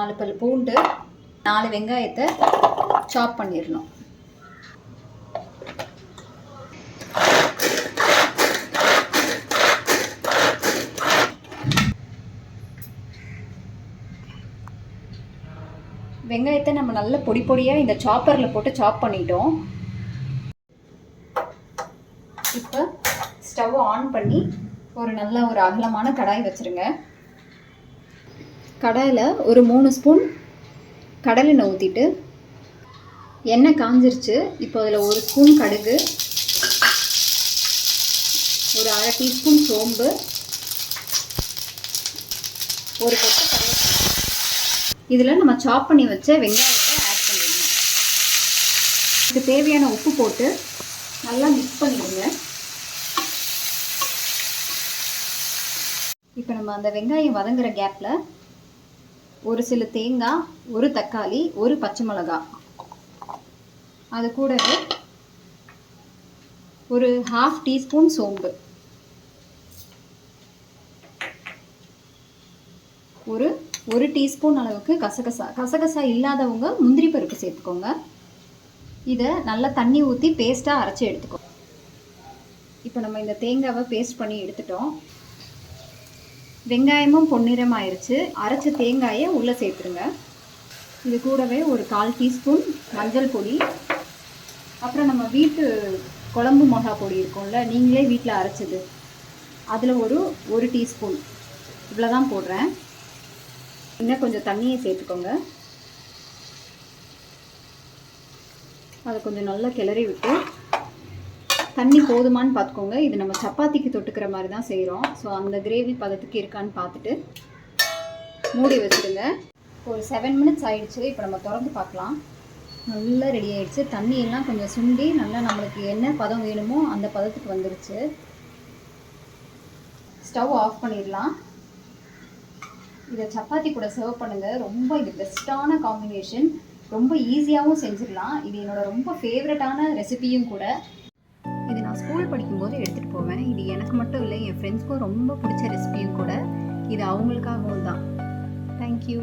4 பல் பூண்டு, 4 வெங்காயத்தை சாப் பண்ணிடணும். வெங்காயத்தை நம்ம நல்ல பொடி பொடியாக இந்த சாப்பரில் போட்டு சாப் பண்ணிட்டோம். இப்போ ஸ்டவ் ஆன் பண்ணி ஒரு நல்ல ஒரு அகலமான கடாய் வச்சுருங்க. கடாயில் ஒரு 3 ஸ்பூன் கடலெண்ணெய் ஊற்றிட்டு எண்ணெய் காஞ்சிருச்சு. இப்போ அதில் 1 ஸ்பூன் கடுகு, ஒரு 1/2 டீஸ்பூன் சோம்பு, ஒரு கொத்து கருவேப்பிலை, இதில் நம்ம சாப் பண்ணி வச்ச வெங்காயத்தை ஆட் பண்ணிடணும். இதுக்கு தேவையான உப்பு போட்டு நல்லா மிக்ஸ் பண்ணிடுங்க. இப்போ நம்ம அந்த வெங்காயம் வதங்குற கேப்பில் ஒரு சில தேங்காய், ஒரு தக்காளி, ஒரு பச்சை மிளகாய், அது கூடவே ஒரு 1/2 டீஸ்பூன் சோம்பு, ஒரு டீஸ்பூன் அளவுக்கு கசகசா இல்லாதவங்க முந்திரி பருப்பு சேர்த்துக்கோங்க. இதை நல்லா தண்ணி ஊற்றி பேஸ்ட்டாக அரைச்சி எடுத்துக்கோ. இப்போ நம்ம இந்த தேங்காவை பேஸ்ட் பண்ணி எடுத்துட்டோம். வெங்காயமும் பொன்னிறம் ஆயிடுச்சு. அரைச்ச தேங்காயை உள்ளே சேர்த்துருங்க. இது கூடவே ஒரு 1/4 டீஸ்பூன் மஞ்சள் பொடி, அப்புறம் நம்ம வீட்டு குழம்பு மிளகா பொடி இருக்கும்ல, நீங்களே வீட்டில் அரைச்சது, அதில் ஒரு டீஸ்பூன், இவ்வளோ தான் போடுறேன். இன்னும் கொஞ்சம் தண்ணியை சேர்த்துக்கோங்க. அதை கொஞ்சம் நல்லா கிளறி விட்டு, தண்ணி போதுமான்னு பார்த்துக்கோங்க. இது நம்ம சப்பாத்திக்கு தொட்டுக்கிற மாதிரி தான் செய்கிறோம். ஸோ அந்த கிரேவி பதத்துக்கு இருக்கான்னு பார்த்துட்டு மூடி வச்சுடுங்க. ஒரு 7 மினிட்ஸ் ஆயிடுச்சு. இப்போ நம்ம திறந்து பார்க்கலாம். நல்லா ரெடி ஆயிடுச்சு. தண்ணியெல்லாம் கொஞ்சம் சுண்டி நல்லா நம்மளுக்கு என்ன பதம் வேணுமோ அந்த பதத்துக்கு வந்துருச்சு. ஸ்டவ் ஆஃப் பண்ணிடலாம். இதை சப்பாத்தி கூட சர்வ் பண்ணுங்கள். ரொம்ப இது பெஸ்ட்டான காம்பினேஷன். ரொம்ப ஈஸியாகவும் செஞ்சிடலாம். இது என்னோட ரொம்ப ஃபேவரட்டான ரெசிபியும் கூட. இது நான் ஸ்கூல் படிக்கும்போது எடுத்துகிட்டு போவேன். இது எனக்கு மட்டும் இல்லை, என் ஃப்ரெண்ட்ஸ்க்கும் ரொம்ப பிடிச்ச ரெசிபியும் கூட. இது அவங்களுக்காகவும் தான். தேங்க்யூ.